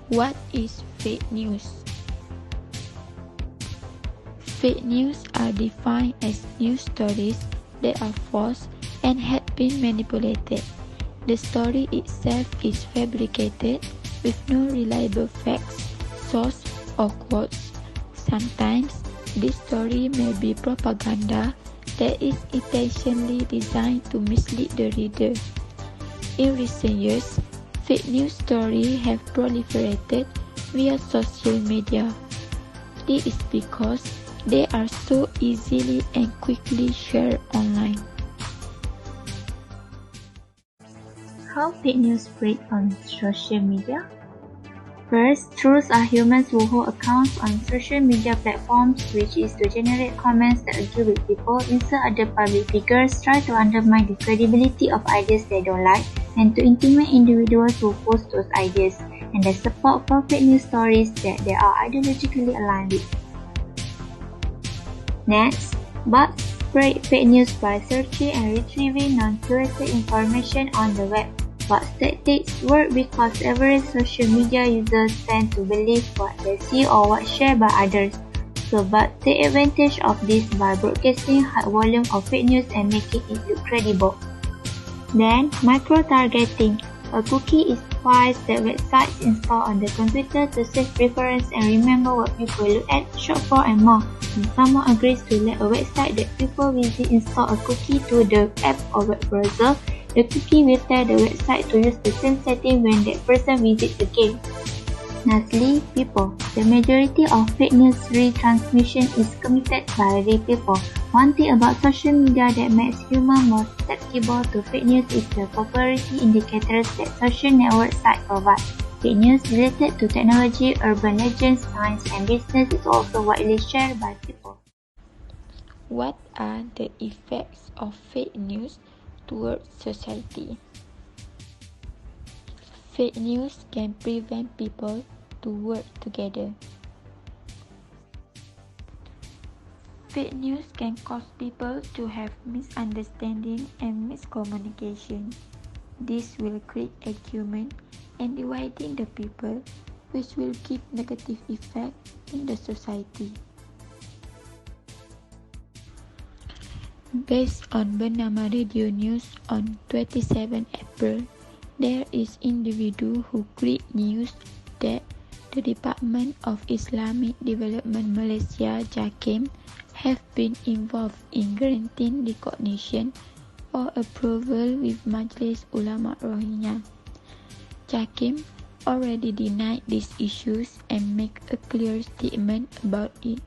What is fake news? Fake news are defined as news stories that are false and had been manipulated. The story itself is fabricated with no reliable facts, source, or quotes. Sometimes, this story may be propaganda that is intentionally designed to mislead the reader. In recent years, fake news stories have proliferated via social media. This is because they are so easily and quickly shared online. How fake news spread on social media? First, trolls are humans who hold accounts on social media platforms, which is to generate comments that agree with people, insult other public figures, try to undermine the credibility of ideas they don't like, and to intimidate individuals who post those ideas, and their support for fake news stories that they are ideologically aligned with. Next, bots spread fake news by searching and retrieving non-curated information on the web. Bots tactics work because average social media users tend to believe what they see or what's shared by others. So bots take advantage of this by broadcasting high volume of fake news and making it look credible. Then, micro-targeting. A cookie is twice that websites install on the computer to save preference and remember what people look at, shop for, and more. When someone agrees to let a website that people visit install a cookie to the app or web browser, the cookie will tell the website to use the same setting when that person visits again. Lastly, people. The majority of fake news retransmission is committed by real people. One thing about social media that makes humans more susceptible to fake news is the popularity indicators that social network sites provide. Fake news related to technology, urban legends, science, and business is also widely shared by people. What are the effects of fake news towards society? Fake news can prevent people to work together. Fake news can cause people to have misunderstanding and miscommunication. This will create argument and dividing the people, which will give negative effect in the society. Based on Bernama Radio News on 27 April, there is individual who create news that the Department of Islamic Development Malaysia JAKIM have been involved in granting recognition or approval with Majlis Ulama Rohingya. JAKIM already denied these issues and make a clear statement about it.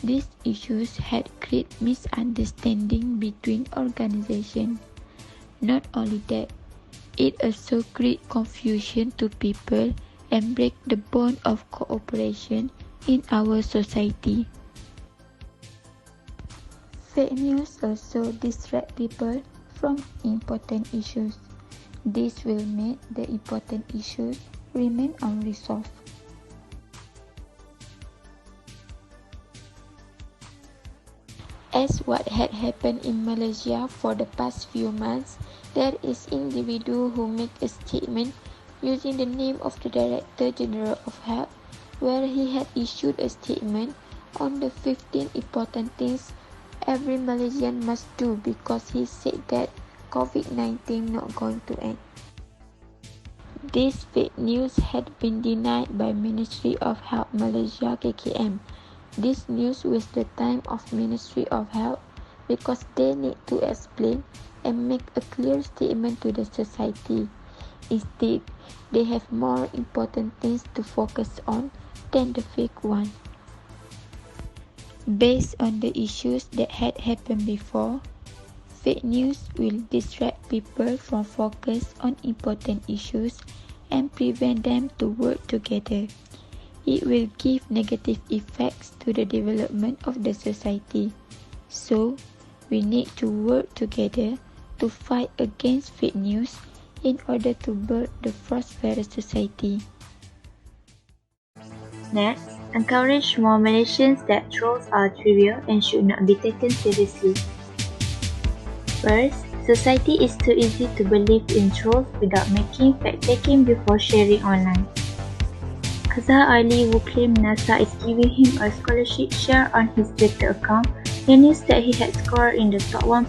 These issues had created misunderstanding between organizations. Not only that, it also creates confusion to people and break the bond of cooperation in our society. Fake news also distract people from important issues. This will make the important issues remain unresolved. As what had happened in Malaysia for the past few months, there is individual who make a statement using the name of the Director General of Health, where he had issued a statement on the 15 important things every Malaysian must do because he said that COVID-19 not going to end. This fake news had been denied by Ministry of Health Malaysia KKM. This news wastes the time of Ministry of Health because they need to explain and make a clear statement to the society. Instead, they have more important things to focus on than the fake one. Based on the issues that had happened before, fake news will distract people from focus on important issues and prevent them to work together. It will give negative effects to the development of the society. So, we need to work together to fight against fake news in order to build the prosperous society. Next, encourage more Malaysians that trolls are trivial and should not be taken seriously. First, society is too easy to believe in trolls without making fact-checking before sharing online. Azhar Ali, who claimed NASA is giving him a scholarship, shared on his Twitter account the news that he had scored in the top 1%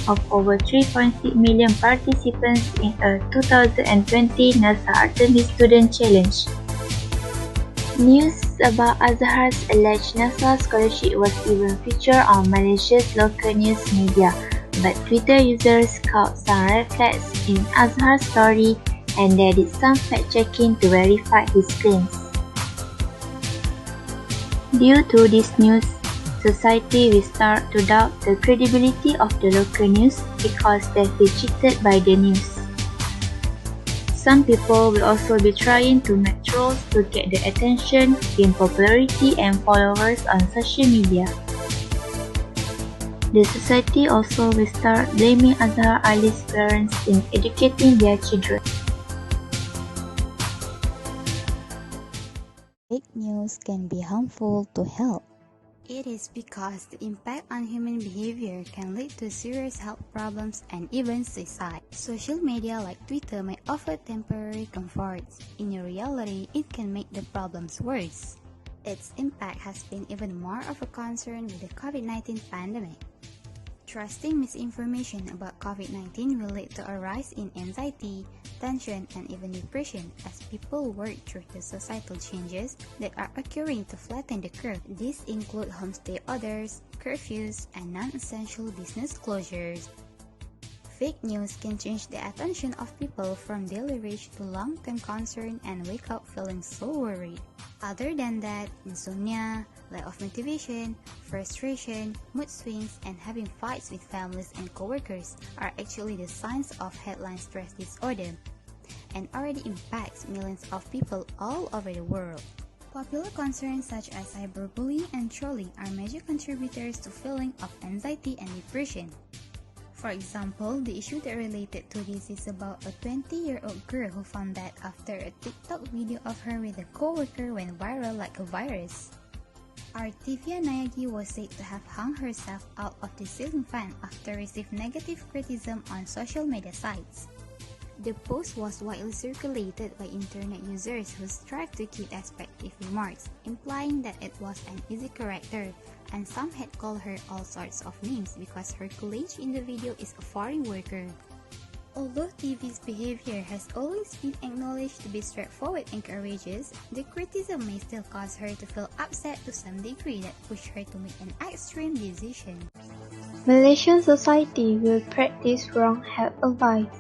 of over 3.6 million participants in a 2020 NASA Artemis Student Challenge. News about Azhar's alleged NASA scholarship was even featured on Malaysia's local news media, but Twitter users caught some red flags in Azhar's story, and they did some fact-checking to verify his claims. Due to this news, society will start to doubt the credibility of the local news because they feel cheated by the news. Some people will also be trying to make trolls to get the attention, gain popularity and followers on social media. The society also will start blaming Azhar Ali's parents in educating their children. Fake news can be harmful to health. It is because the impact on human behavior can lead to serious health problems and even suicide. Social media like Twitter may offer temporary comforts. In reality, it can make the problems worse. Its impact has been even more of a concern with the COVID-19 pandemic. Trusting misinformation about COVID-19 will lead to a rise in anxiety, tension, and even depression as people work through the societal changes that are occurring to flatten the curve. These include homestay orders, curfews, and non-essential business closures. Fake news can change the attention of people from daily rage to long-term concern and wake up feeling so worried. Other than that, insomnia, lack of motivation, frustration, mood swings, and having fights with families and coworkers are actually the signs of headline stress disorder and already impacts millions of people all over the world. Popular concerns such as cyberbullying and trolling are major contributors to feeling of anxiety and depression. For example, the issue that related to this is about a 20-year-old girl who found that after a TikTok video of her with a co-worker went viral like a virus. Artivia Nayagi was said to have hung herself out of the ceiling fan after receiving negative criticism on social media sites. The post was widely circulated by internet users who strive to keep expective remarks, implying that it was an easy character, and some had called her all sorts of names because her college in the video is a foreign worker. Although TV's behavior has always been acknowledged to be straightforward and courageous, the criticism may still cause her to feel upset to some degree that pushed her to make an extreme decision. Malaysian society will practice wrong health advice.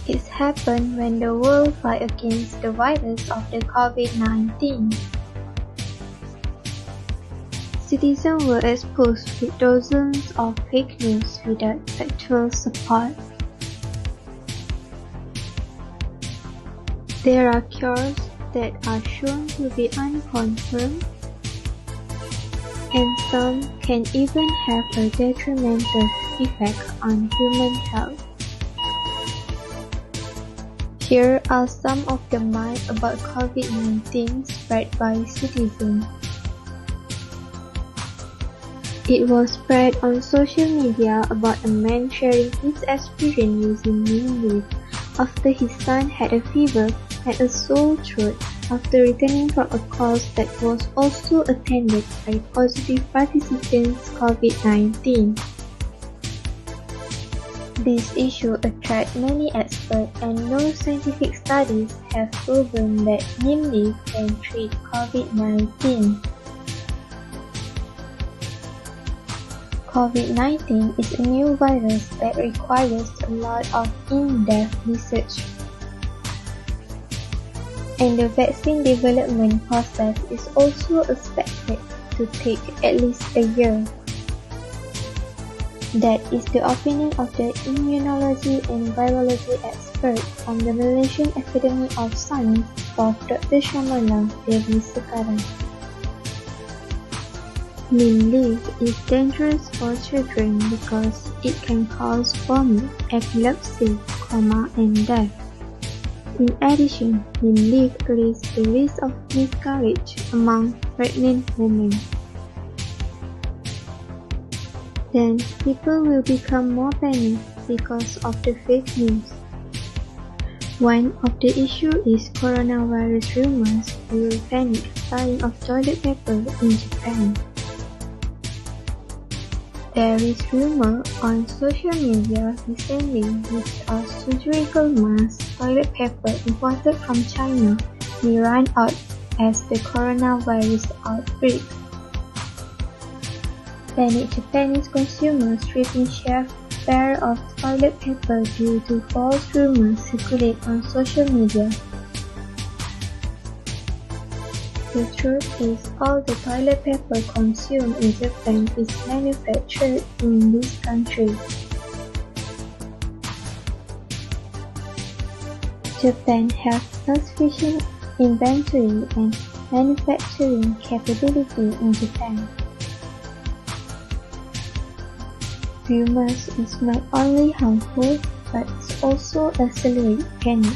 It happened when the world fight against the virus of the COVID-19. Citizens were exposed with dozens of fake news without factual support. There are cures that are shown to be unconfirmed, and some can even have a detrimental effect on human health. Here are some of the myths about COVID-19 spread by citizens. It was spread on social media about a man sharing his experience using neem leaf after his son had a fever and a sore throat after returning from a course that was also attended by positive participants COVID-19. This issue attracts many experts, and no scientific studies have proven that neem leaf can treat COVID-19. COVID-19 is a new virus that requires a lot of in-depth research, and the vaccine development process is also expected to take at least a year. That is the opinion of the immunology and virology expert from the Malaysian Academy of Science, Prof. Dr. Shamala Devi Sekarang. Neem leaf is dangerous for children because it can cause vomit, epilepsy, coma, and death. In addition, neem leaf raises the risk of miscarriage among pregnant women. Then people will become more panicked because of the fake news. One of the issues is coronavirus rumors fuel panic buying of toilet paper in Japan. There is rumor on social media recently which a surgical mask toilet paper imported from China may run out as the coronavirus outbreak. Panicked Japanese consumers stripping chefs bare of toilet paper due to false rumors circulate on social media. The truth is, all the toilet paper consumed in Japan is manufactured in this country. Japan has sufficient inventory and manufacturing capability in Japan. Rumors is not only harmful, but also accelerate panic.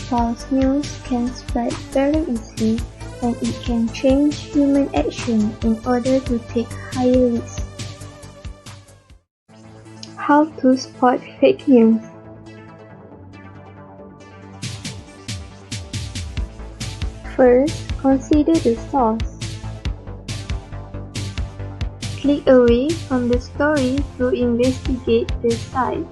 False news can spread very easily and it can change human action in order to take higher risks. How to spot fake news? First, consider the source. Click away from the story to investigate the site.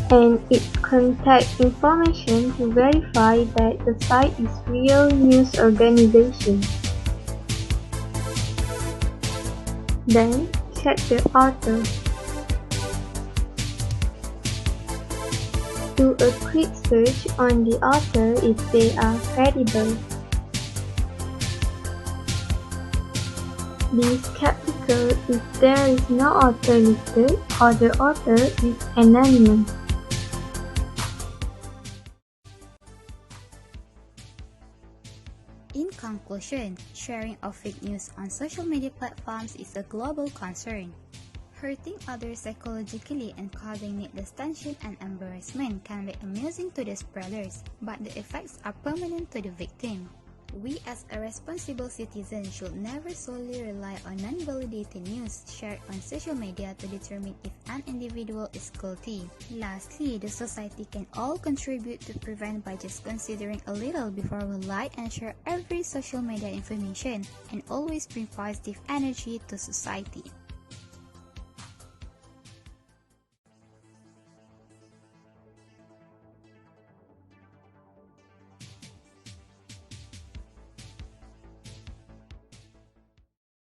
And its contact information to verify that the site is real news organization. Then, check the author. Do a quick search on the author if they are credible. Be skeptical if there is no author listed or the author is anonymous. In conclusion, sharing of fake news on social media platforms is a global concern. Hurting others psychologically and causing needless tension and embarrassment can be amusing to the spreaders, but the effects are permanent to the victim. We as a responsible citizen should never solely rely on non-validated news shared on social media to determine if an individual is guilty. Lastly, the society can all contribute to prevent by just considering a little before we like and share every social media information, and always bring positive energy to society.